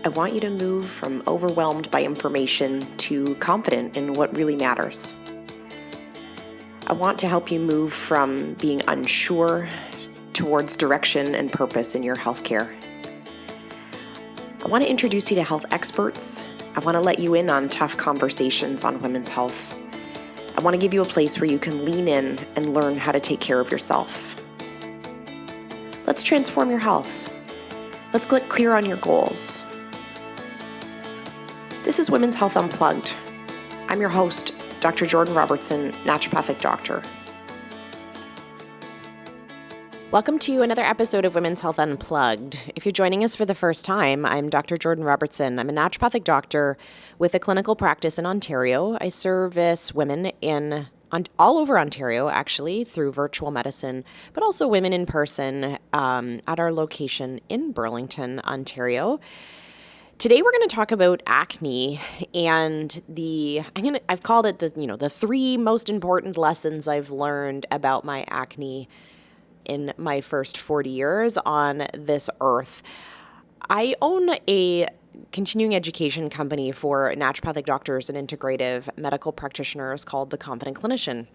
I want you to move from overwhelmed by information to confident in what really matters. I want to help you move from being unsure towards direction and purpose in your healthcare. I want to introduce you to health experts. I want to let you in on tough conversations on women's health. I want to give you a place where you can lean in and learn how to take care of yourself. Let's transform your health. Let's get clear on your goals. This is Women's Health Unplugged. I'm your host, Dr. Jordan Robertson, naturopathic doctor. Welcome to another episode of Women's Health Unplugged. If you're joining us for the first time, I'm Dr. Jordan Robertson. I'm a naturopathic doctor with a clinical practice in Ontario. I service women all over Ontario, actually, through virtual medicine, but also women in person at our location in Burlington, Ontario. Today we're going to talk about acne and I've called it the three most important lessons I've learned about my acne in my first 40 years on this earth. I own a continuing education company for naturopathic doctors and integrative medical practitioners called The Confident Clinician.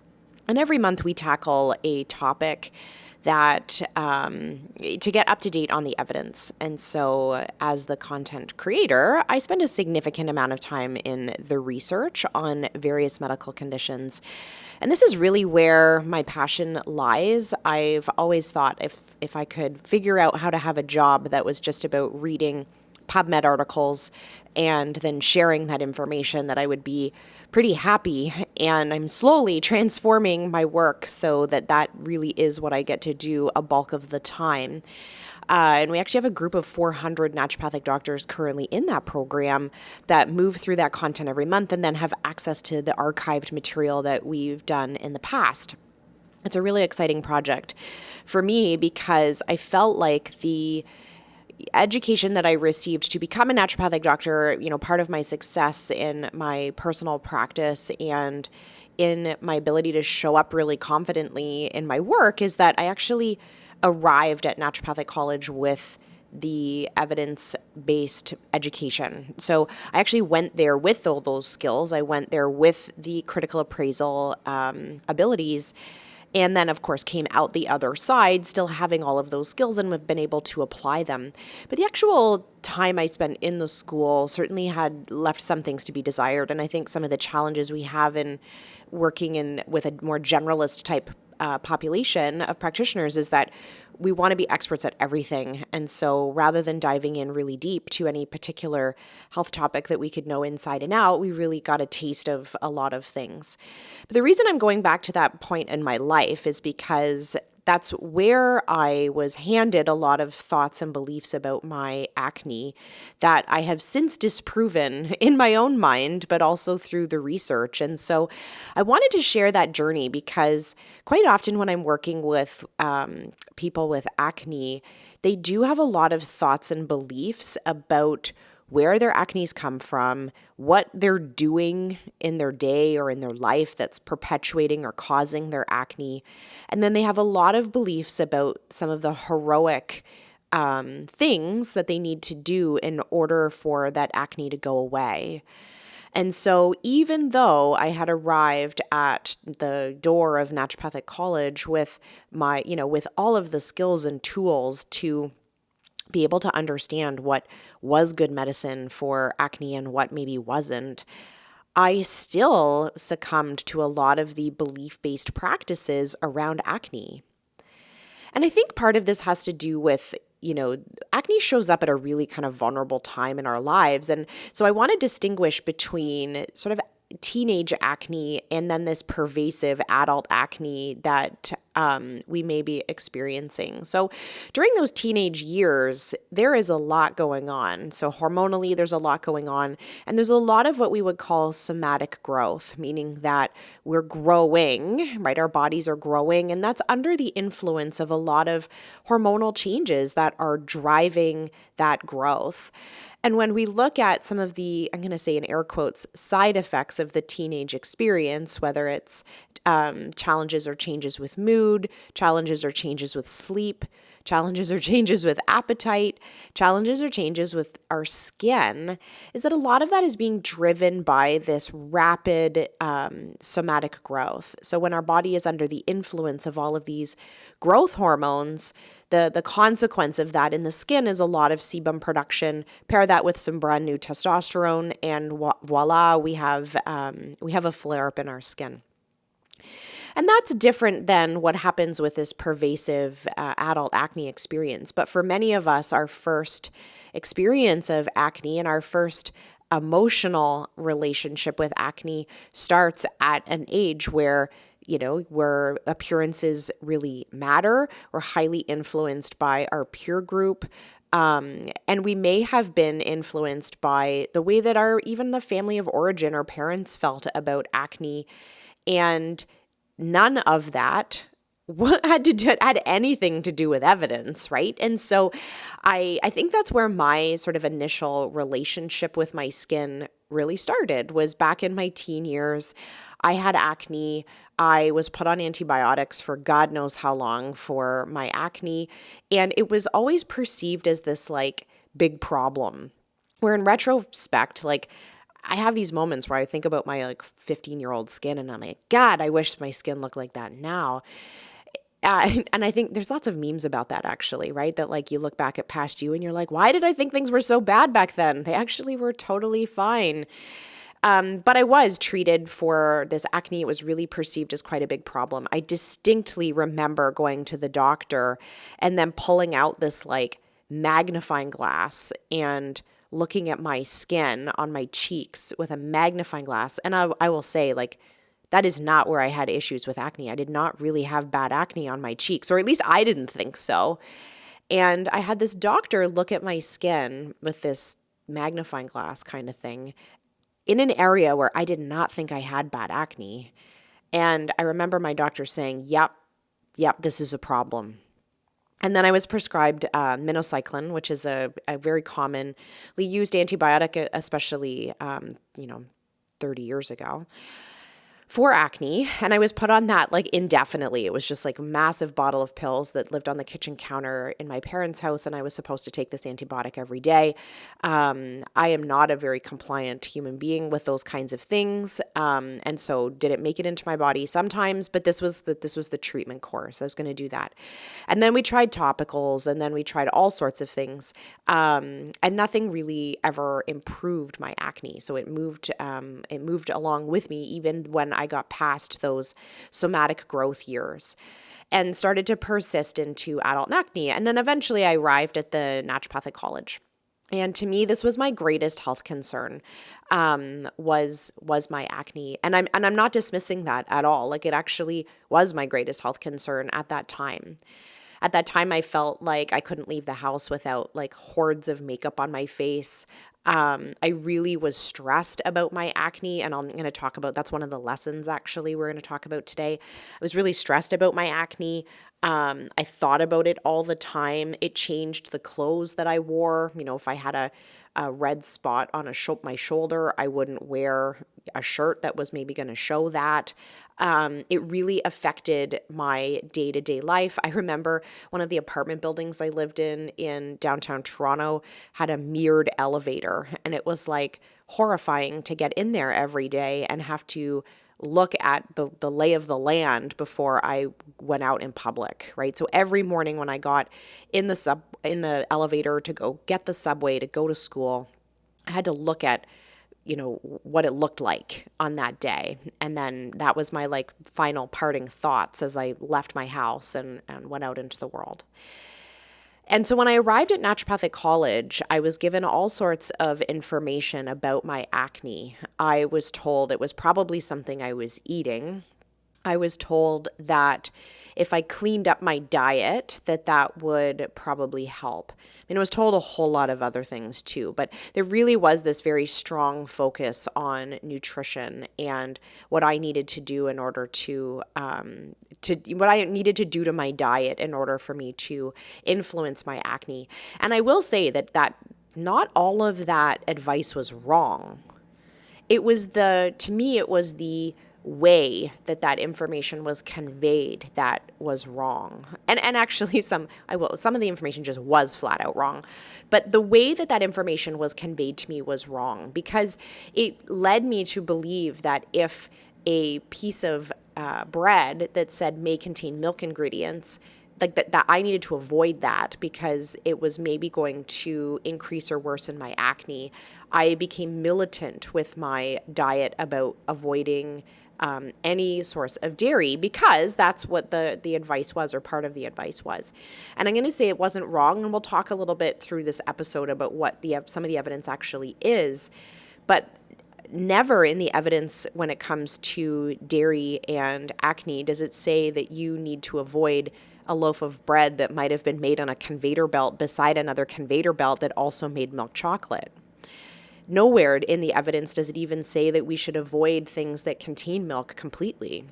And every month we tackle a topic that to get up to date on the evidence. And so as the content creator, I spend a significant amount of time in the research on various medical conditions. And this is really where my passion lies. I've always thought if I could figure out how to have a job that was just about reading PubMed articles and then sharing that information, that I would be pretty happy. And I'm slowly transforming my work so that really is what I get to do a bulk of the time. And we actually have a group of 400 naturopathic doctors currently in that program that move through that content every month and then have access to the archived material that we've done in the past. It's a really exciting project for me because I felt like the education that I received to become a naturopathic doctor, part of my success in my personal practice and in my ability to show up really confidently in my work is that I actually arrived at naturopathic college with the evidence-based education. So I actually went there with all those skills. I went there with the critical appraisal abilities. And then, of course, came out the other side, still having all of those skills and have been able to apply them. But the actual time I spent in the school certainly had left some things to be desired. And I think some of the challenges we have in working with a more generalist type population of practitioners is that we want to be experts at everything. And so rather than diving in really deep to any particular health topic that we could know inside and out, we really got a taste of a lot of things. But the reason I'm going back to that point in my life is because that's where I was handed a lot of thoughts and beliefs about my acne that I have since disproven in my own mind, but also through the research. And so I wanted to share that journey because quite often when I'm working with people with acne, they do have a lot of thoughts and beliefs about where their acne's come from, what they're doing in their day or in their life that's perpetuating or causing their acne. And then they have a lot of beliefs about some of the heroic things that they need to do in order for that acne to go away. And so even though I had arrived at the door of naturopathic college with with all of the skills and tools to be able to understand what was good medicine for acne and what maybe wasn't, I still succumbed to a lot of the belief-based practices around acne. And I think part of this has to do with, acne shows up at a really kind of vulnerable time in our lives. And so I want to distinguish between sort of teenage acne and then this pervasive adult acne that we may be experiencing. So during those teenage years, there is a lot going on. So hormonally, there's a lot going on. And there's a lot of what we would call somatic growth, meaning that we're growing, right? Our bodies are growing. And that's under the influence of a lot of hormonal changes that are driving that growth. And when we look at some of the, I'm going to say in air quotes, side effects of the teenage experience, whether it's challenges or changes with mood, challenges or changes with sleep, challenges or changes with appetite, challenges or changes with our skin, is that a lot of that is being driven by this rapid somatic growth. So when our body is under the influence of all of these growth hormones, the consequence of that in the skin is a lot of sebum production. Pair that with some brand new testosterone, and voila, we have a flare up in our skin. And that's different than what happens with this pervasive adult acne experience. But for many of us, our first experience of acne and our first emotional relationship with acne starts at an age where where appearances really matter. We're highly influenced by our peer group. And we may have been influenced by the way that even the family of origin or parents felt about acne. And none of that had anything to do with evidence, right? And so I think that's where my sort of initial relationship with my skin really started, was back in my teen years. I had acne. I was put on antibiotics for God knows how long for my acne. And it was always perceived as this like big problem, where in retrospect, like I have these moments where I think about my like 15-year-old skin and I'm like, God, I wish my skin looked like that now. And I think there's lots of memes about that actually, right? That like you look back at past you and you're like, why did I think things were so bad back then? They actually were totally fine. But I was treated for this acne. It was really perceived as quite a big problem. I distinctly remember going to the doctor and then pulling out this like magnifying glass and looking at my skin on my cheeks with a magnifying glass. And I will say, like, that is not where I had issues with acne. I did not really have bad acne on my cheeks, or at least I didn't think so. And I had this doctor look at my skin with this magnifying glass kind of thing in an area where I did not think I had bad acne. And I remember my doctor saying, yep, this is a problem. And then I was prescribed minocycline, which is a very commonly used antibiotic, especially, 30 years ago, for acne. And I was put on that like indefinitely. It was just like a massive bottle of pills that lived on the kitchen counter in my parents' house. And I was supposed to take this antibiotic every day. I am not a very compliant human being with those kinds of things. And so did it make it into my body? Sometimes, but this was the treatment course. I was going to do that. And then we tried topicals, and then we tried all sorts of things. And nothing really ever improved my acne. So it moved along with me even when I got past those somatic growth years and started to persist into adult acne. And then eventually I arrived at the naturopathic college. And to me, this was my greatest health concern, was my acne. And I'm not dismissing that at all. Like, it actually was my greatest health concern at that time. At that time, I felt like I couldn't leave the house without like hordes of makeup on my face. I really was stressed about my acne, and I'm going to talk about, that's one of the lessons actually we're going to talk about today. I was really stressed about my acne. I thought about it all the time. It changed the clothes that I wore. If I had a red spot on my shoulder, I wouldn't wear a shirt that was maybe going to show that. It really affected my day-to-day life. I remember one of the apartment buildings I lived in downtown Toronto had a mirrored elevator, and it was like horrifying to get in there every day and have to look at the lay of the land before I went out in public, right? So every morning when I got in the elevator to go get the subway to go to school, I had to look at what it looked like on that day. And then that was my like final parting thoughts as I left my house and went out into the world. And so when I arrived at naturopathic college, I was given all sorts of information about my acne. I was told it was probably something I was eating. I was told that if I cleaned up my diet, that would probably help. And I was told a whole lot of other things too, but there really was this very strong focus on nutrition and what I needed to do in order to what I needed to do to my diet in order for me to influence my acne. And I will say that not all of that advice was wrong. To me, it was the way that that information was conveyed that was wrong. And actually some of the information just was flat out wrong. But the way that that information was conveyed to me was wrong, because it led me to believe that if a piece of bread that said may contain milk ingredients, like that I needed to avoid that because it was maybe going to increase or worsen my acne. I became militant with my diet about avoiding any source of dairy, because that's what the advice was, or part of the advice was. And I'm going to say it wasn't wrong, and we'll talk a little bit through this episode about what some of the evidence actually is. But never in the evidence when it comes to dairy and acne does it say that you need to avoid a loaf of bread that might have been made on a conveyor belt beside another conveyor belt that also made milk chocolate. Nowhere in the evidence does it even say that we should avoid things that contain milk completely.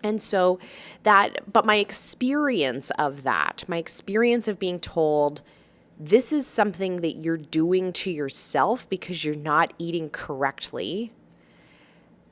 And so but my experience of being told this is something that you're doing to yourself because you're not eating correctly,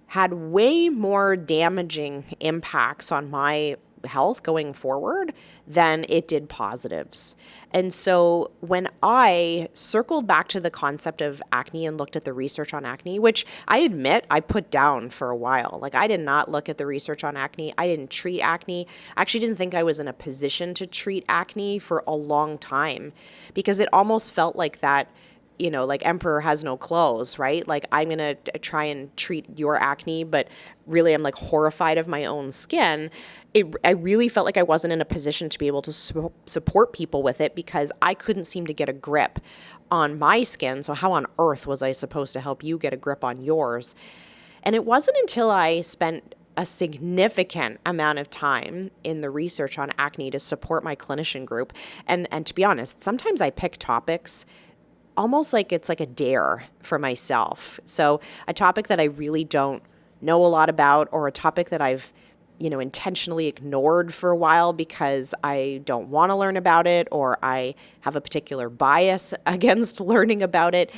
had way more damaging impacts on my health going forward than it did positives. And so when I circled back to the concept of acne and looked at the research on acne, which I admit I put down for a while, like I did not look at the research on acne. I didn't treat acne. I actually didn't think I was in a position to treat acne for a long time, because it almost felt like that, like emperor has no clothes, right? Like I'm going to try and treat your acne, but really I'm like horrified of my own skin. I really felt like I wasn't in a position to be able to support people with it, because I couldn't seem to get a grip on my skin. So how on earth was I supposed to help you get a grip on yours? And it wasn't until I spent a significant amount of time in the research on acne to support my clinician group. And to be honest, sometimes I pick topics almost like it's like a dare for myself. So a topic that I really don't know a lot about, or a topic that I've, intentionally ignored for a while because I don't want to learn about it, or I have a particular bias against learning about it.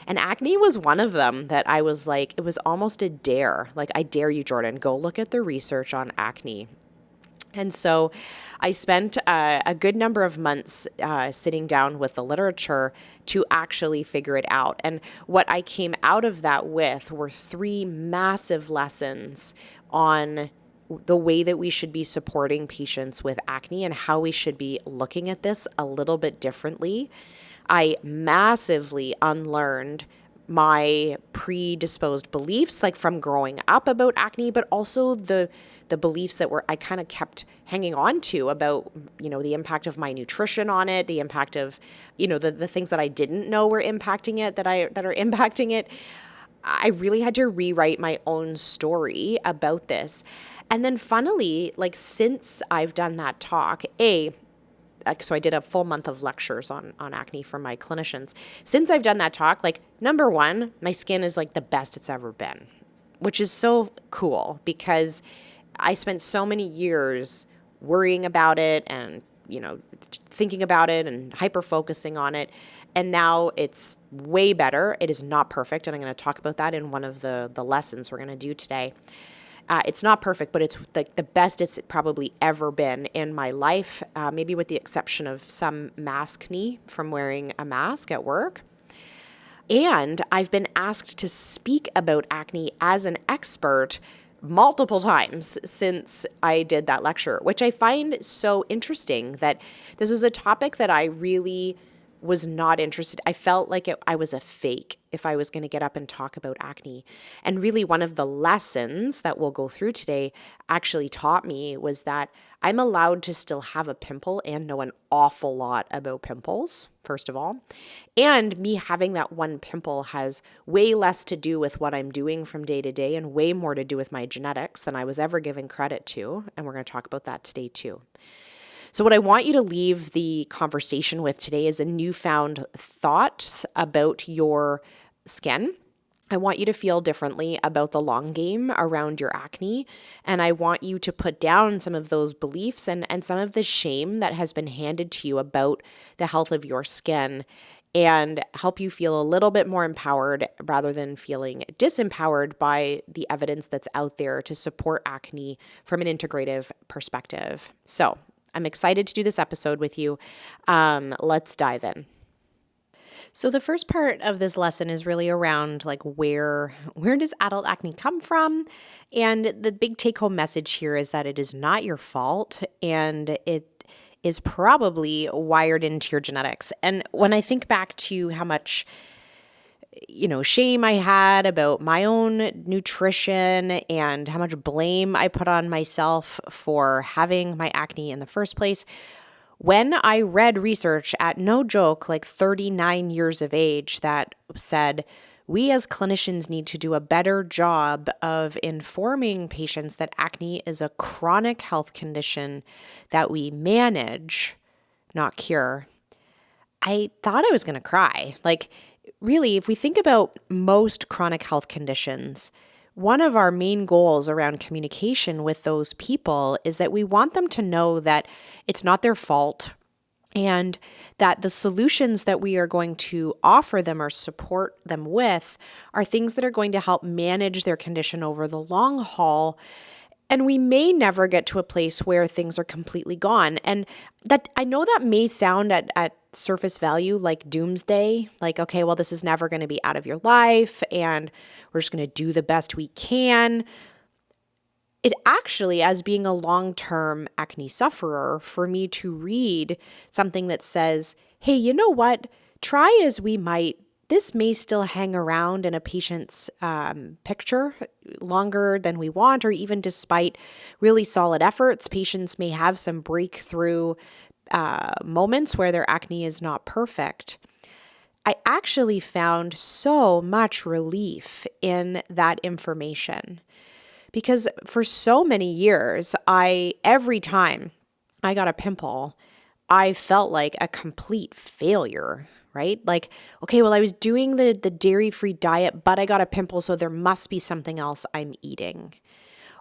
And acne was one of them that I was like, it was almost a dare. Like, I dare you, Jordan, go look at the research on acne. And so I spent a good number of months sitting down with the literature to actually figure it out. And what I came out of that with were 3 massive lessons on the way that we should be supporting patients with acne and how we should be looking at this a little bit differently. I massively unlearned my predisposed beliefs, like from growing up about acne, but also the beliefs that I kind of kept hanging on to about, the impact of my nutrition on it, the impact of, the things that I didn't know were impacting it, that are impacting it. I really had to rewrite my own story about this. And then funnily, like, since I've done that talk, so I did a full month of lectures on acne for my clinicians. Since I've done that talk, like, number one, my skin is like the best it's ever been, which is so cool, because I spent so many years worrying about it and, thinking about it and hyper-focusing on it. And now it's way better. It is not perfect. And I'm going to talk about that in one of the lessons we're going to do today. It's not perfect, but it's like the best it's probably ever been in my life, maybe with the exception of some maskne from wearing a mask at work. And I've been asked to speak about acne as an expert multiple times since I did that lecture, which I find so interesting that this was a topic that I really was not interested. I felt like I was a fake if I was going to get up and talk about acne. And really, one of the lessons that we'll go through today actually taught me was that I'm allowed to still have a pimple and know an awful lot about pimples, first of all. And me having that one pimple has way less to do with what I'm doing from day to day and way more to do with my genetics than I was ever given credit to. And we're going to talk about that today too. So what I want you to leave the conversation with today is a newfound thought about your skin. I want you to feel differently about the long game around your acne. And I want you to put down some of those beliefs and some of the shame that has been handed to you about the health of your skin, and help you feel a little bit more empowered rather than feeling disempowered by the evidence that's out there to support acne from an integrative perspective. So I'm excited to do this episode with you. Let's dive in. So the first part of this lesson is really around like where does adult acne come from? And the big take-home message here is that it is not your fault, and it is probably wired into your genetics. And when I think back to how much shame I had about my own nutrition and how much blame I put on myself for having my acne in the first place, when I read research at, no joke, like 39 years of age that said, we as clinicians need to do a better job of informing patients that acne is a chronic health condition that we manage, not cure, I thought I was going to cry. Like, really, if we think about most chronic health conditions, one of our main goals around communication with those people is that we want them to know that it's not their fault, and that the solutions that we are going to offer them or support them with are things that are going to help manage their condition over the long haul. And we may never get to a place where things are completely gone. And that, I know that may sound at surface value like doomsday, like, okay, well, this is never going to be out of your life and we're just going to do the best we can. It actually, as being a long-term acne sufferer, for me to read something that says, hey, you know what? Try as we might, this may still hang around in a patient's picture longer than we want, or even despite really solid efforts, patients may have some breakthrough moments where their acne is not perfect. I actually found so much relief in that information, because for so many years, every time I got a pimple, I felt like a complete failure, right? Like, okay, well, I was doing the dairy-free diet, but I got a pimple, so there must be something else I'm eating.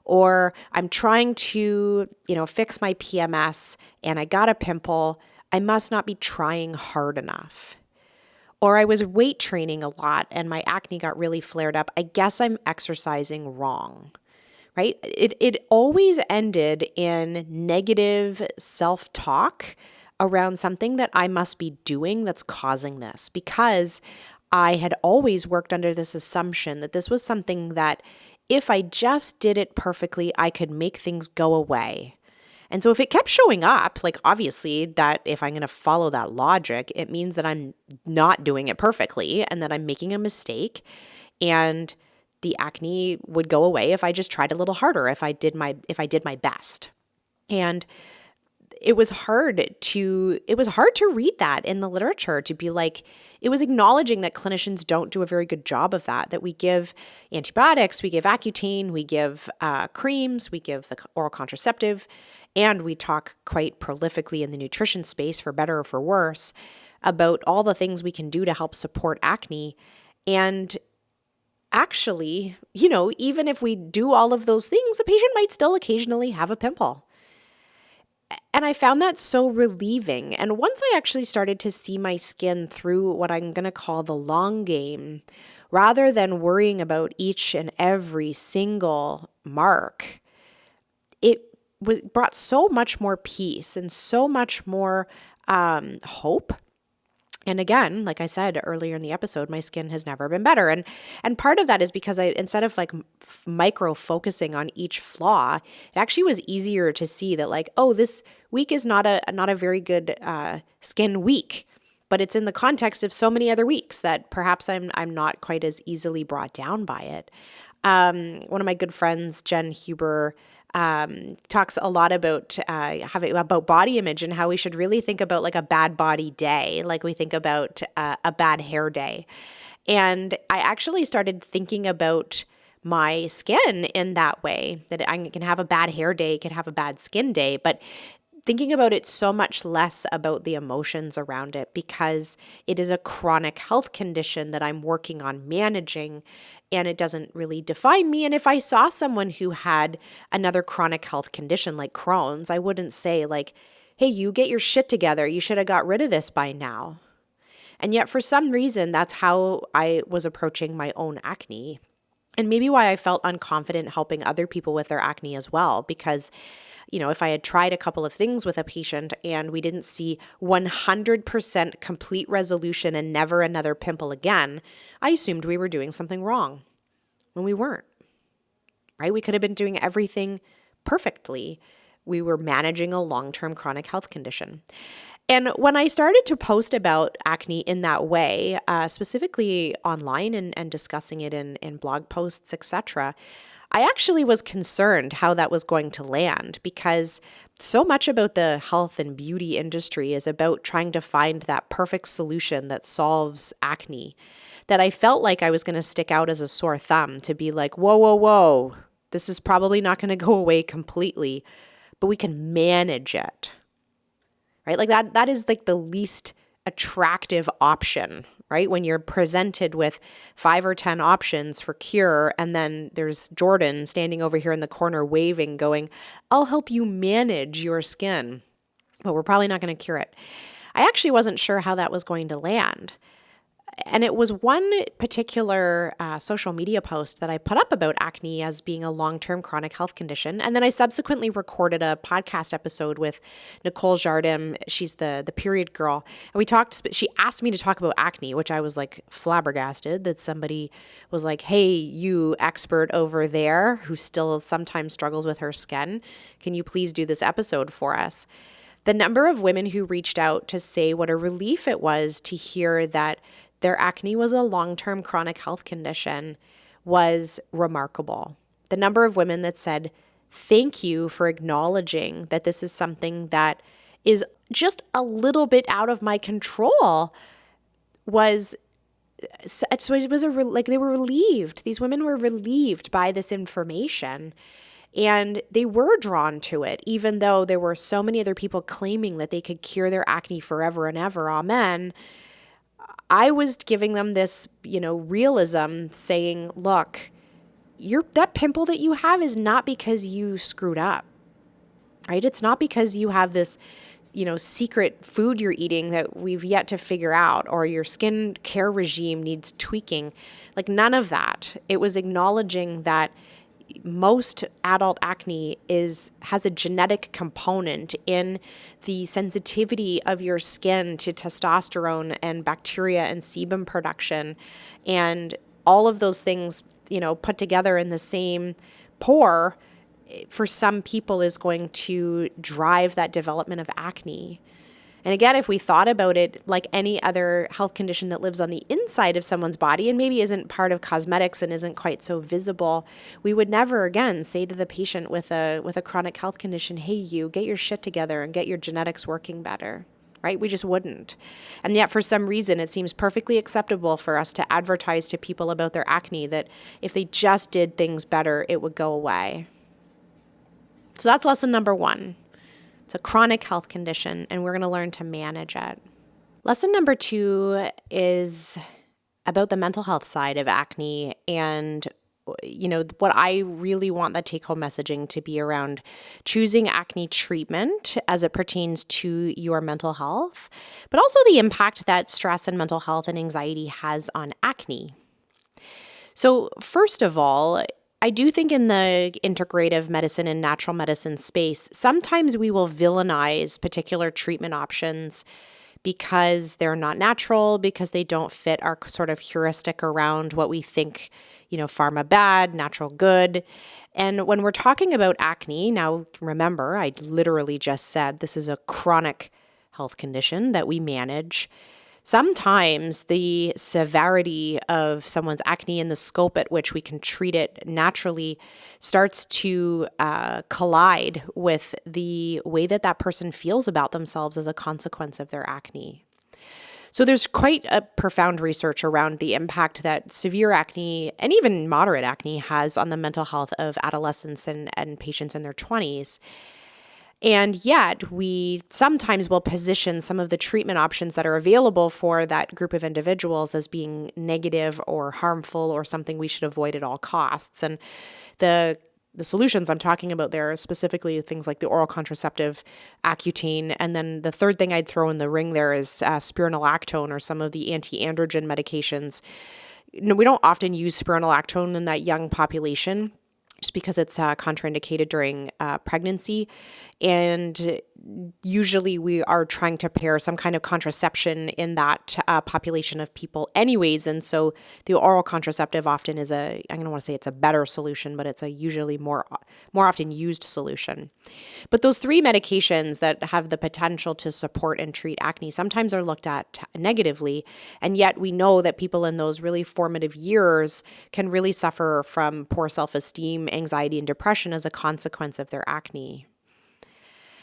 Or I'm trying to, fix my PMS and I got a pimple, I must not be trying hard enough. Or I was weight training a lot and my acne got really flared up, I guess I'm exercising wrong. Right? It always ended in negative self-talk around something that I must be doing that's causing this, because I had always worked under this assumption that this was something that if I just did it perfectly, I could make things go away. And so if it kept showing up, like obviously that if I'm going to follow that logic, it means that I'm not doing it perfectly and that I'm making a mistake, and the acne would go away if I just tried a little harder, if I did my best. And it was hard to read that in the literature, to be like, it was acknowledging that clinicians don't do a very good job of that we give antibiotics, we give Accutane, we give creams, we give the oral contraceptive, and we talk quite prolifically in the nutrition space, for better or for worse, about all the things we can do to help support acne. And actually, even if we do all of those things, a patient might still occasionally have a pimple. And I found that so relieving. And once I actually started to see my skin through what I'm going to call the long game, rather than worrying about each and every single mark, it brought so much more peace and so much more hope. And again, like I said earlier in the episode, my skin has never been better. And part of that is because instead of like micro focusing on each flaw, it actually was easier to see that like, oh, this week is not a very good skin week, but it's in the context of so many other weeks that perhaps I'm not quite as easily brought down by it. One of my good friends, Jen Huber, talks a lot about about body image and how we should really think about like a bad body day, like we think about a bad hair day. And I actually started thinking about my skin in that way, that I can have a bad hair day, can have a bad skin day, but thinking about it so much less about the emotions around it, because it is a chronic health condition that I'm working on managing, and it doesn't really define me. And if I saw someone who had another chronic health condition like Crohn's, I wouldn't say like, hey, you get your shit together, you should have got rid of this by now. And yet for some reason, that's how I was approaching my own acne. And maybe why I felt unconfident helping other people with their acne as well, because if I had tried a couple of things with a patient and we didn't see 100% complete resolution and never another pimple again, I assumed we were doing something wrong when we weren't, right? We could have been doing everything perfectly. We were managing a long-term chronic health condition. And when I started to post about acne in that way, specifically online and discussing it in blog posts, etc., I actually was concerned how that was going to land, because so much about the health and beauty industry is about trying to find that perfect solution that solves acne, that I felt like I was going to stick out as a sore thumb to be like, whoa, whoa, whoa, this is probably not going to go away completely, but we can manage it, right? Like that is like the least attractive option, right? When you're presented with 5 or 10 options for cure, and then there's Jordan standing over here in the corner waving, going, I'll help you manage your skin, but we're probably not going to cure it. I actually wasn't sure how that was going to land. And it was one particular social media post that I put up about acne as being a long-term chronic health condition. And then I subsequently recorded a podcast episode with Nicole Jardim. She's the period girl. And she asked me to talk about acne, which I was like flabbergasted that somebody was like, hey, you expert over there who still sometimes struggles with her skin, can you please do this episode for us? The number of women who reached out to say what a relief it was to hear that their acne was a long-term chronic health condition was remarkable. The number of women that said, thank you for acknowledging that this is something that is just a little bit out of my control they were relieved. These women were relieved by this information. And they were drawn to it, even though there were so many other people claiming that they could cure their acne forever and ever. Amen. I was giving them this, realism, saying, look, that pimple that you have is not because you screwed up, right? It's not because you have this, secret food you're eating that we've yet to figure out, or your skin care regime needs tweaking. Like none of that. It was acknowledging that most adult acne has a genetic component in the sensitivity of your skin to testosterone and bacteria and sebum production, and all of those things, put together in the same pore, for some people is going to drive that development of acne. And again, if we thought about it like any other health condition that lives on the inside of someone's body and maybe isn't part of cosmetics and isn't quite so visible, we would never again say to the patient with a chronic health condition, hey, you get your shit together and get your genetics working better, right? We just wouldn't. And yet for some reason, it seems perfectly acceptable for us to advertise to people about their acne that if they just did things better, it would go away. So that's lesson number 1. It's a chronic health condition, and we're going to learn to manage it. Lesson number 2 is about the mental health side of acne, and what I really want the take-home messaging to be around choosing acne treatment as it pertains to your mental health, but also the impact that stress and mental health and anxiety has on acne. So first of all, I do think in the integrative medicine and natural medicine space, sometimes we will villainize particular treatment options because they're not natural, because they don't fit our sort of heuristic around what we think, pharma bad, natural good. And when we're talking about acne, now remember, I literally just said this is a chronic health condition that we manage. Sometimes the severity of someone's acne and the scope at which we can treat it naturally starts to collide with the way that person feels about themselves as a consequence of their acne. So there's quite a profound research around the impact that severe acne and even moderate acne has on the mental health of adolescents and patients in their 20s. And yet we sometimes will position some of the treatment options that are available for that group of individuals as being negative or harmful or something we should avoid at all costs. And the the solutions I'm talking about there are specifically things like the oral contraceptive Accutane. And then the third thing I'd throw in the ring there is spironolactone or some of the anti-androgen medications. We don't often use spironolactone in that young population just because it's contraindicated during pregnancy. And usually we are trying to pair some kind of contraception in that population of people anyways. And so the oral contraceptive often is I don't want to say it's a better solution, but it's a usually more often used solution. But those three medications that have the potential to support and treat acne sometimes are looked at negatively. And yet we know that people in those really formative years can really suffer from poor self-esteem, anxiety, and depression as a consequence of their acne.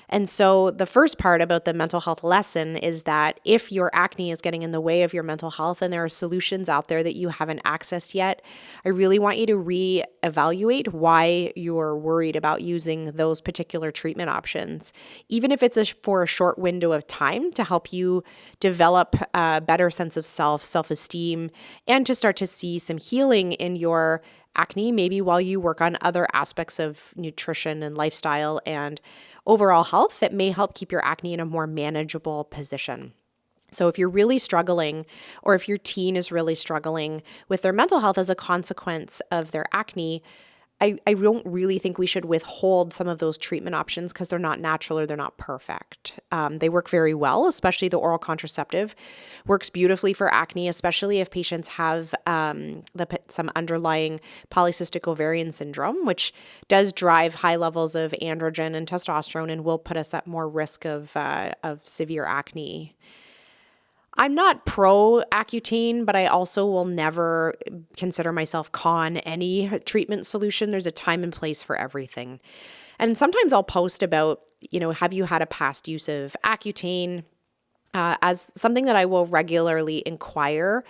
And so the first part about the mental health lesson is that if your acne is getting in the way of your mental health and there are solutions out there that you haven't accessed yet, I really want you to reevaluate why you're worried about using those particular treatment options, even if it's for a short window of time to help you develop a better sense of self-esteem, and to start to see some healing in your acne, maybe while you work on other aspects of nutrition and lifestyle and overall health that may help keep your acne in a more manageable position. So if you're really struggling, or if your teen is really struggling with their mental health as a consequence of their acne, I don't really think we should withhold some of those treatment options because they're not natural or they're not perfect. They work very well, especially the oral contraceptive works beautifully for acne, especially if patients have some underlying polycystic ovarian syndrome, which does drive high levels of androgen and testosterone and will put us at more risk of severe acne. I'm not pro Accutane, but I also will never consider myself con any treatment solution. There's a time and place for everything. And sometimes I'll post about, have you had a past use of Accutane as something that I will regularly inquire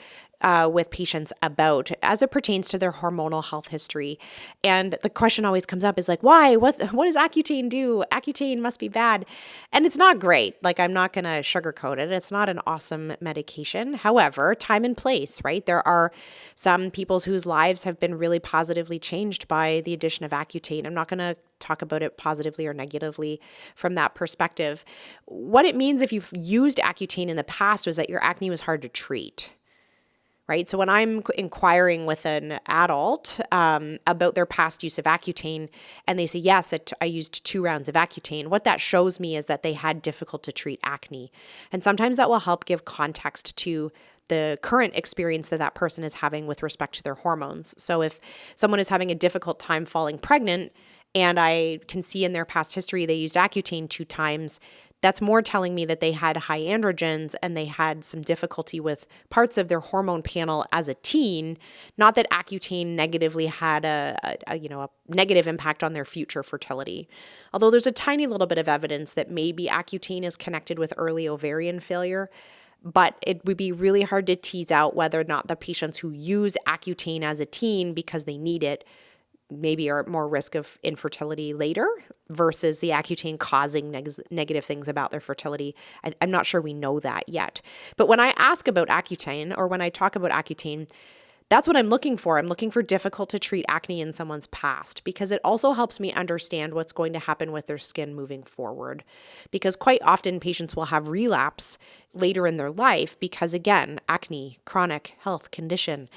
with patients about as it pertains to their hormonal health history. And the question always comes up is like, why? What does Accutane do? Accutane must be bad. And it's not great. Like, I'm not going to sugarcoat it. It's not an awesome medication. However, time and place, right? There are some people whose lives have been really positively changed by the addition of Accutane. I'm not going to talk about it positively or negatively from that perspective. What it means if you've used Accutane in the past was that your acne was hard to treat. Right? So when I'm inquiring with an adult about their past use of Accutane and they say, yes, I used 2 rounds of Accutane, what that shows me is that they had difficult to treat acne. And sometimes that will help give context to the current experience that person is having with respect to their hormones. So if someone is having a difficult time falling pregnant and I can see in their past history they used Accutane 2 times, that's more telling me that they had high androgens and they had some difficulty with parts of their hormone panel as a teen, not that Accutane negatively had a negative impact on their future fertility. Although there's a tiny little bit of evidence that maybe Accutane is connected with early ovarian failure, but it would be really hard to tease out whether or not the patients who use Accutane as a teen because they need it maybe are at more risk of infertility later versus the Accutane causing negative things about their fertility. I'm not sure we know that yet. But when I ask about Accutane or when I talk about Accutane, that's what I'm looking for. I'm looking for difficult to treat acne in someone's past because it also helps me understand what's going to happen with their skin moving forward. Because quite often patients will have relapse later in their life because, again, acne, chronic health condition.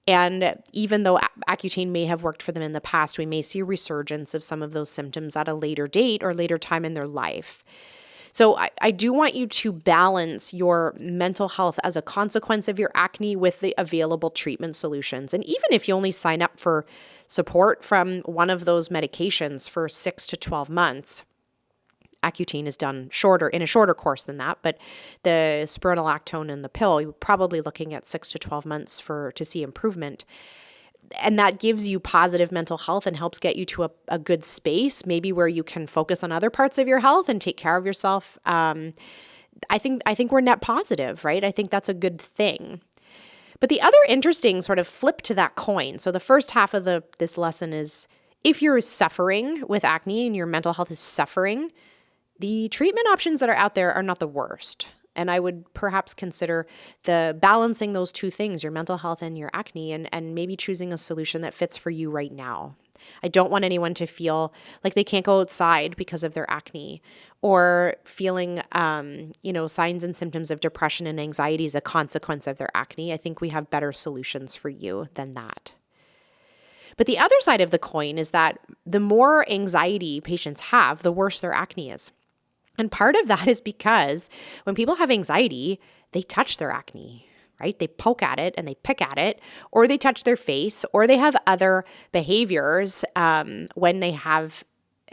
And even though Accutane may have worked for them in the past, we may see a resurgence of some of those symptoms at a later date or later time in their life. So I do want you to balance your mental health as a consequence of your acne with the available treatment solutions. And even if you only sign up for support from one of those medications for 6 to 12 months, Accutane is done in a shorter course than that, but the spironolactone and the pill, you're probably looking at 6 to 12 months to see improvement. And that gives you positive mental health and helps get you to a good space, maybe where you can focus on other parts of your health and take care of yourself. I think we're net positive, right? I think that's a good thing. But the other interesting sort of flip to that coin, so the first half of this lesson is if you're suffering with acne and your mental health is suffering, the treatment options that are out there are not the worst. And I would perhaps consider balancing those two things, your mental health and your acne, and maybe choosing a solution that fits for you right now. I don't want anyone to feel like they can't go outside because of their acne, or feeling, signs and symptoms of depression and anxiety as a consequence of their acne. I think we have better solutions for you than that. But the other side of the coin is that the more anxiety patients have, the worse their acne is. And part of that is because when people have anxiety, they touch their acne, right? They poke at it and they pick at it, or they touch their face, or they have other behaviors when they have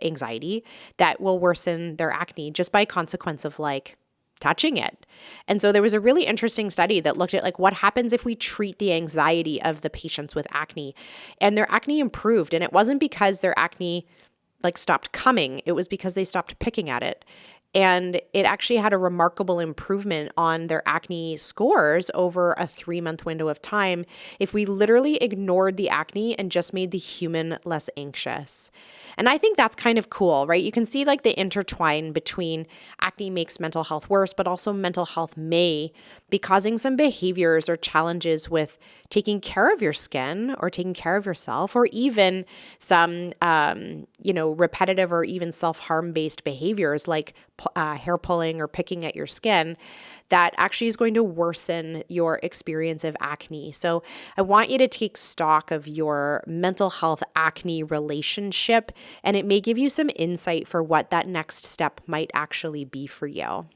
anxiety that will worsen their acne just by consequence of like touching it. And so there was a really interesting study that looked at like what happens if we treat the anxiety of the patients with acne, and their acne improved. And it wasn't because their acne like stopped coming, it was because they stopped picking at it. And it actually had a remarkable improvement on their acne scores over a 3-month window of time if we literally ignored the acne and just made the human less anxious. And I think that's kind of cool, right? You can see like the intertwine between acne makes mental health worse, but also mental health may be causing some behaviors or challenges with taking care of your skin or taking care of yourself, or even some, repetitive or even self-harm based behaviors like hair pulling or picking at your skin that actually is going to worsen your experience of acne. So I want you to take stock of your mental health acne relationship, and it may give you some insight for what that next step might actually be for you.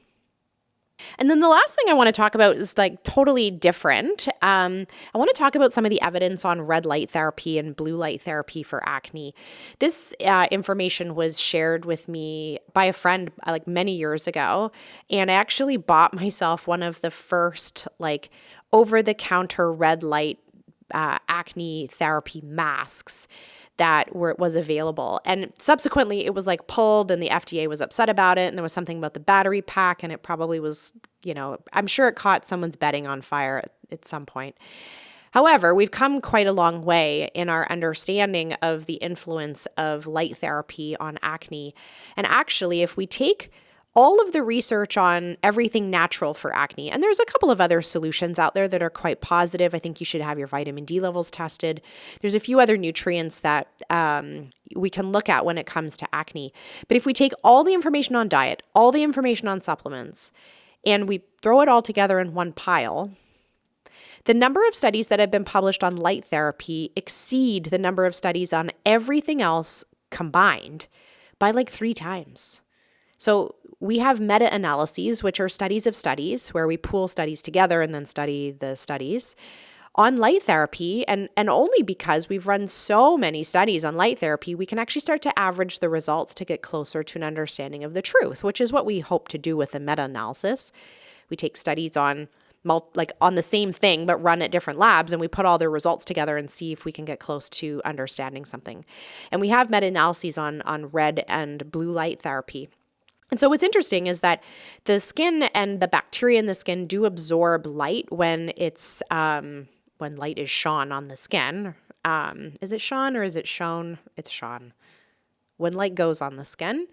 And then the last thing I want to talk about is like totally different. I want to talk about some of the evidence on red light therapy and blue light therapy for acne. This information was shared with me by a friend like many years ago, and I actually bought myself one of the first like over-the-counter red light acne therapy masks that was available. And subsequently it was like pulled, and the FDA was upset about it. And there was something about the battery pack, and it probably was, I'm sure it caught someone's bedding on fire at some point. However, we've come quite a long way in our understanding of the influence of light therapy on acne. And actually, if we take all of the research on everything natural for acne, and there's a couple of other solutions out there that are quite positive. I think you should have your vitamin D levels tested. There's a few other nutrients that we can look at when it comes to acne. But if we take all the information on diet, all the information on supplements, and we throw it all together in one pile, the number of studies that have been published on light therapy exceed the number of studies on everything else combined by like 3 times. So we have meta-analyses, which are studies of studies, where we pool studies together and then study the studies on light therapy. And only because we've run so many studies on light therapy, we can actually start to average the results to get closer to an understanding of the truth, which is what we hope to do with a meta-analysis. We take studies on the same thing, but run at different labs, and we put all their results together and see if we can get close to understanding something. And we have meta-analyses on red and blue light therapy. And so what's interesting is that the skin and the bacteria in the skin do absorb light when it's when light is shone on the skin. Is it shone or is it shown? It's shone. When light goes on the skin,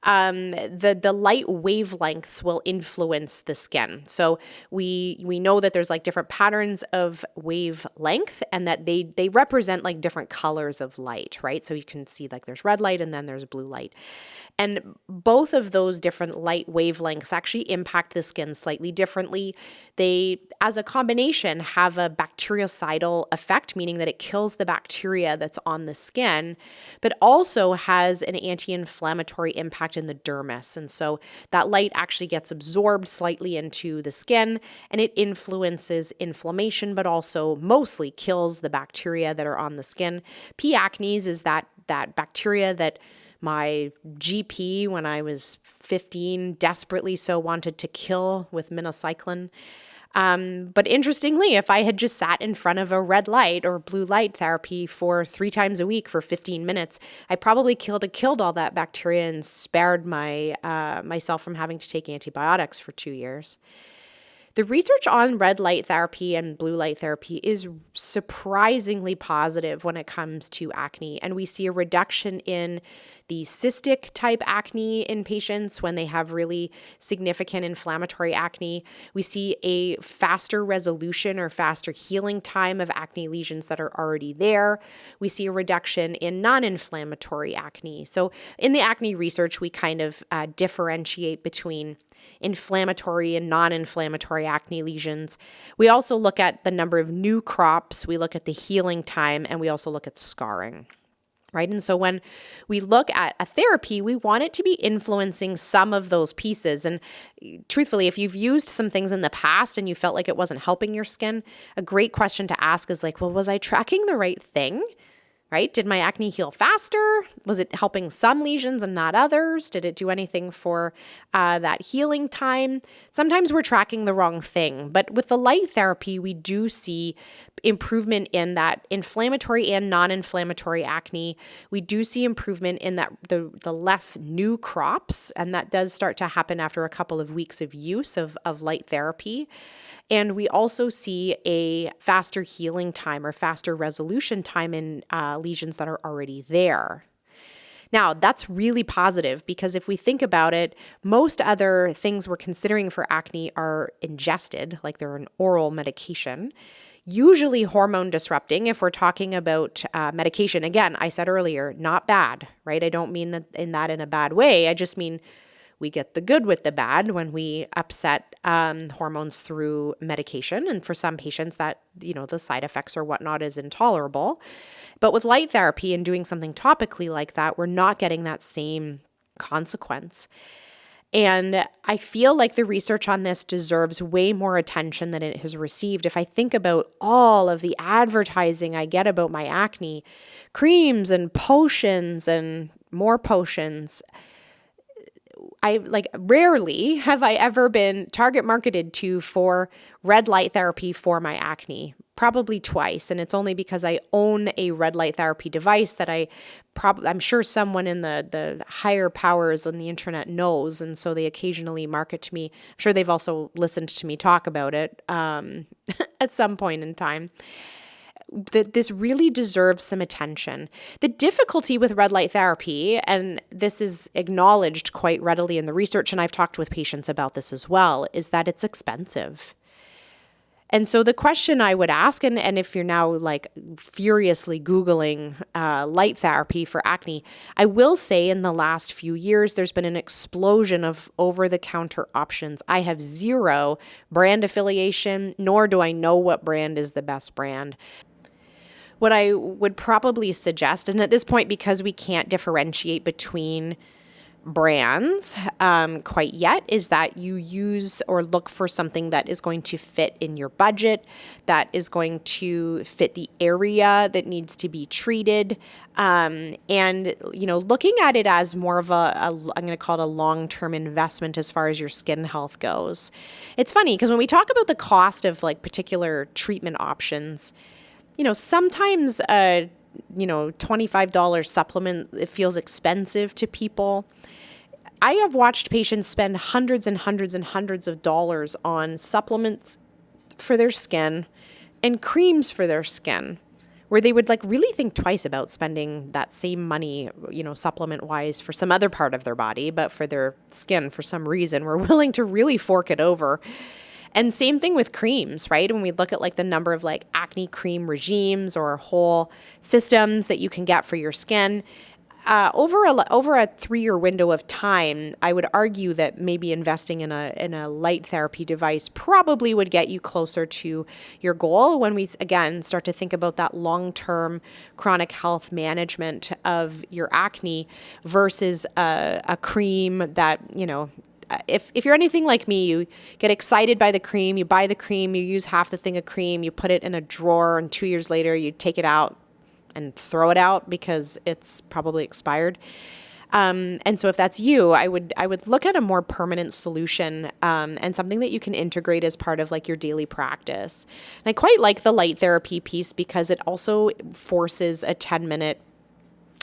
the light wavelengths will influence the skin. So we know that there's like different patterns of wavelength, and that they represent like different colors of light, right? So you can see like there's red light and then there's blue light. And both of those different light wavelengths actually impact the skin slightly differently. They, as a combination, have a bactericidal effect, meaning that it kills the bacteria that's on the skin, but also has an anti-inflammatory impact in the dermis. And so that light actually gets absorbed slightly into the skin, and it influences inflammation, but also mostly kills the bacteria that are on the skin. P. acnes is that bacteria that my GP, when I was 15, desperately so wanted to kill with minocycline. But interestingly, if I had just sat in front of a red light or blue light therapy for 3 times a week for 15 minutes, I probably killed all that bacteria and spared myself from having to take antibiotics for 2 years. The research on red light therapy and blue light therapy is surprisingly positive when it comes to acne. And we see a reduction in the cystic type acne in patients when they have really significant inflammatory acne. We see a faster resolution or faster healing time of acne lesions that are already there. We see a reduction in non-inflammatory acne. So in the acne research, we kind of differentiate between inflammatory and non-inflammatory acne lesions. We also look at the number of new crops, we look at the healing time, and we also look at scarring. Right. And so when we look at a therapy, we want it to be influencing some of those pieces. And truthfully, if you've used some things in the past and you felt like it wasn't helping your skin, a great question to ask is like, well, was I tracking the right thing? Right? Did my acne heal faster? Was it helping some lesions and not others? Did it do anything for that healing time? Sometimes we're tracking the wrong thing, but with the light therapy, we do see improvement in that inflammatory and non-inflammatory acne. We do see improvement in that the less new crops, and that does start to happen after a couple of weeks of use of light therapy. And we also see a faster healing time or faster resolution time in lesions that are already there. Now, that's really positive because if we think about it, most other things we're considering for acne are ingested, like they're an oral medication, usually hormone disrupting. If we're talking about medication, again, I said earlier, not bad, right? I don't mean that in a bad way. I just mean we get the good with the bad when we upset hormones through medication. And for some patients that, the side effects or whatnot is intolerable. But with light therapy and doing something topically like that, we're not getting that same consequence. And I feel like the research on this deserves way more attention than it has received. If I think about all of the advertising I get about my acne, creams and potions and more potions, rarely have I ever been target marketed to for red light therapy for my acne. Probably twice, and it's only because I own a red light therapy device that I'm sure someone in the higher powers on the internet knows, and so they occasionally market to me. I'm sure they've also listened to me talk about it at some point in time. This really deserves some attention. The difficulty with red light therapy, and this is acknowledged quite readily in the research, and I've talked with patients about this as well, is that it's expensive. And so the question I would ask, and if you're now furiously Googling light therapy for acne, I will say in the last few years, there's been an explosion of over-the-counter options. I have zero brand affiliation, nor do I know what brand is the best brand. What I would probably suggest, and at this point, because we can't differentiate between brands quite yet, is that you use or look for something that is going to fit in your budget, that is going to fit the area that needs to be treated, and looking at it as more of I'm going to call it a long-term investment as far as your skin health goes. It's funny because when we talk about the cost of particular treatment options, sometimes $25 supplement, it feels expensive to people. I have watched patients spend hundreds and hundreds and hundreds of dollars on supplements for their skin and creams for their skin, where they would really think twice about spending that same money, supplement wise for some other part of their body, but for their skin, for some reason, we're willing to really fork it over. And same thing with creams, right? When we look at the number of acne cream regimes or whole systems that you can get for your skin, over a 3-year window of time, I would argue that maybe investing in a light therapy device probably would get you closer to your goal when we again start to think about that long-term chronic health management of your acne versus a cream that, if you're anything like me, you get excited by the cream, you buy the cream, you use half the thing of cream, you put it in a drawer, and 2 years later you take it out and throw it out because it's probably expired. And so if that's you, I would look at a more permanent solution and something that you can integrate as part of your daily practice. And I quite like the light therapy piece because it also forces a 10-minute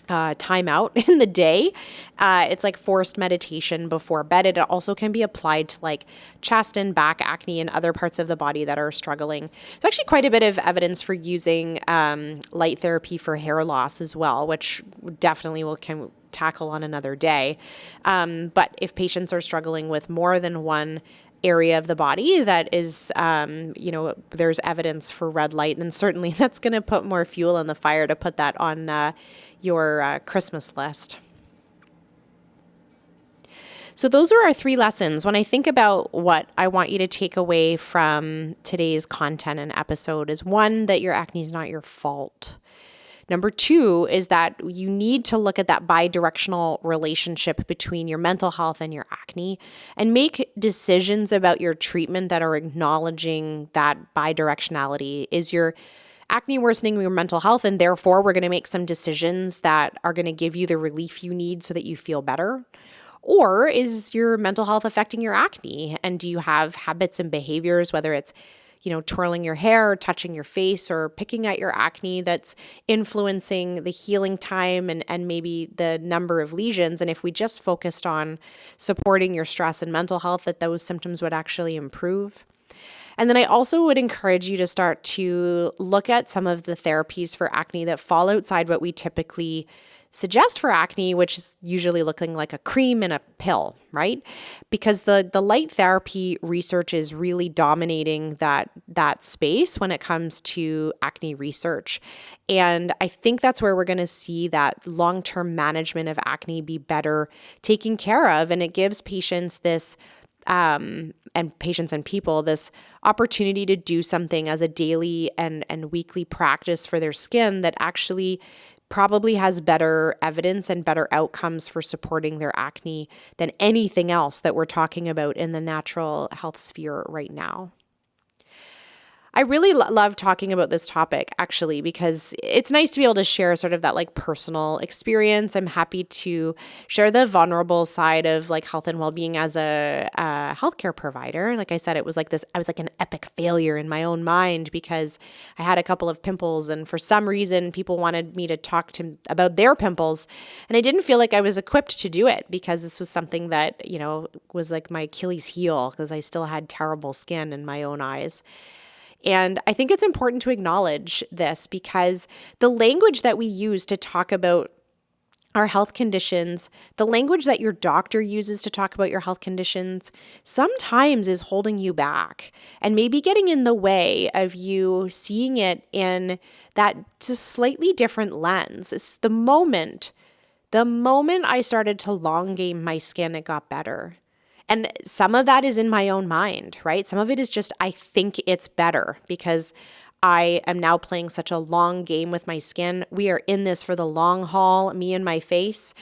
time out in the day. It's like forced meditation before bed. It also can be applied to like chest and back acne and other parts of the body that are struggling. There's actually quite a bit of evidence for using light therapy for hair loss as well, which definitely can tackle on another day. But if patients are struggling with more than one area of the body that is, there's evidence for red light, then certainly that's going to put more fuel on the fire to put that on your Christmas list. So those are our 3 lessons. When I think about what I want you to take away from today's content and episode is 1, that your acne is not your fault. Number 2 is that you need to look at that bi-directional relationship between your mental health and your acne and make decisions about your treatment that are acknowledging that bi-directionality. Is your acne worsening your mental health, and therefore we're going to make some decisions that are going to give you the relief you need so that you feel better? Or is your mental health affecting your acne? And do you have habits and behaviors, whether it's twirling your hair or touching your face or picking at your acne, that's influencing the healing time and maybe the number of lesions? And if we just focused on supporting your stress and mental health, that those symptoms would actually improve. And then I also would encourage you to start to look at some of the therapies for acne that fall outside what we typically suggest for acne, which is usually looking like a cream and a pill, right? Because the light therapy research is really dominating that space when it comes to acne research. And I think that's where we're going to see that long-term management of acne be better taken care of. And it gives patients this and patients and people this opportunity to do something as a daily and weekly practice for their skin that actually probably has better evidence and better outcomes for supporting their acne than anything else that we're talking about in the natural health sphere right now. I really love talking about this topic, actually, because it's nice to be able to share sort of that like personal experience. I'm happy to share the vulnerable side of like health and well-being as a healthcare provider. Like I said, I was like an epic failure in my own mind because I had a couple of pimples, and for some reason people wanted me to talk about their pimples, and I didn't feel like I was equipped to do it because this was something that, was like my Achilles heel because I still had terrible skin in my own eyes. And I think it's important to acknowledge this because the language that we use to talk about our health conditions, the language that your doctor uses to talk about your health conditions, sometimes is holding you back and maybe getting in the way of you seeing it in that just slightly different lens. It's the moment I started to long game my skin, it got better. And some of that is in my own mind, right? Some of it is just, I think it's better because I am now playing such a long game with my skin. We are in this for the long haul, me and my face.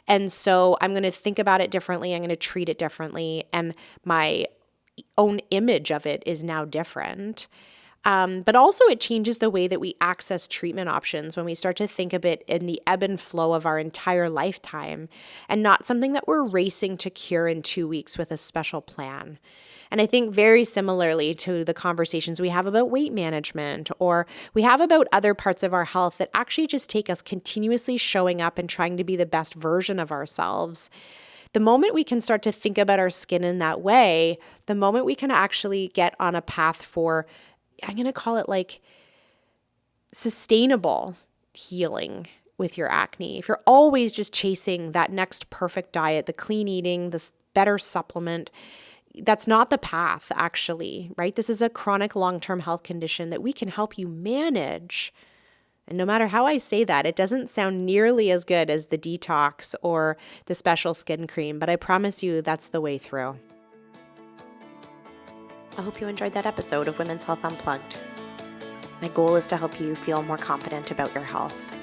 And so I'm going to think about it differently. I'm going to treat it differently. And my own image of it is now different. But also it changes the way that we access treatment options when we start to think of it in the ebb and flow of our entire lifetime and not something that we're racing to cure in 2 weeks with a special plan. And I think very similarly to the conversations we have about weight management or we have about other parts of our health that actually just take us continuously showing up and trying to be the best version of ourselves. The moment we can start to think about our skin in that way, the moment we can actually get on a path for, I'm going to call it like sustainable healing with your acne. If you're always just chasing that next perfect diet, the clean eating, this better supplement, that's not the path actually, right? This is a chronic long-term health condition that we can help you manage. And no matter how I say that, it doesn't sound nearly as good as the detox or the special skin cream, but I promise you that's the way through. I hope you enjoyed that episode of Women's Health Unplugged. My goal is to help you feel more confident about your health.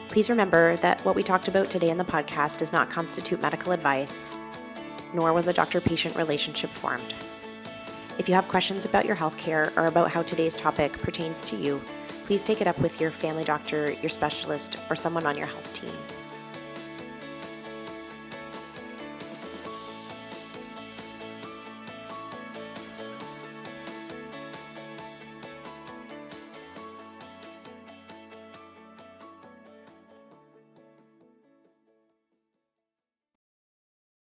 Please remember that what we talked about today in the podcast does not constitute medical advice, nor was a doctor-patient relationship formed. If you have questions about your healthcare or about how today's topic pertains to you, please take it up with your family doctor, your specialist, or someone on your health team.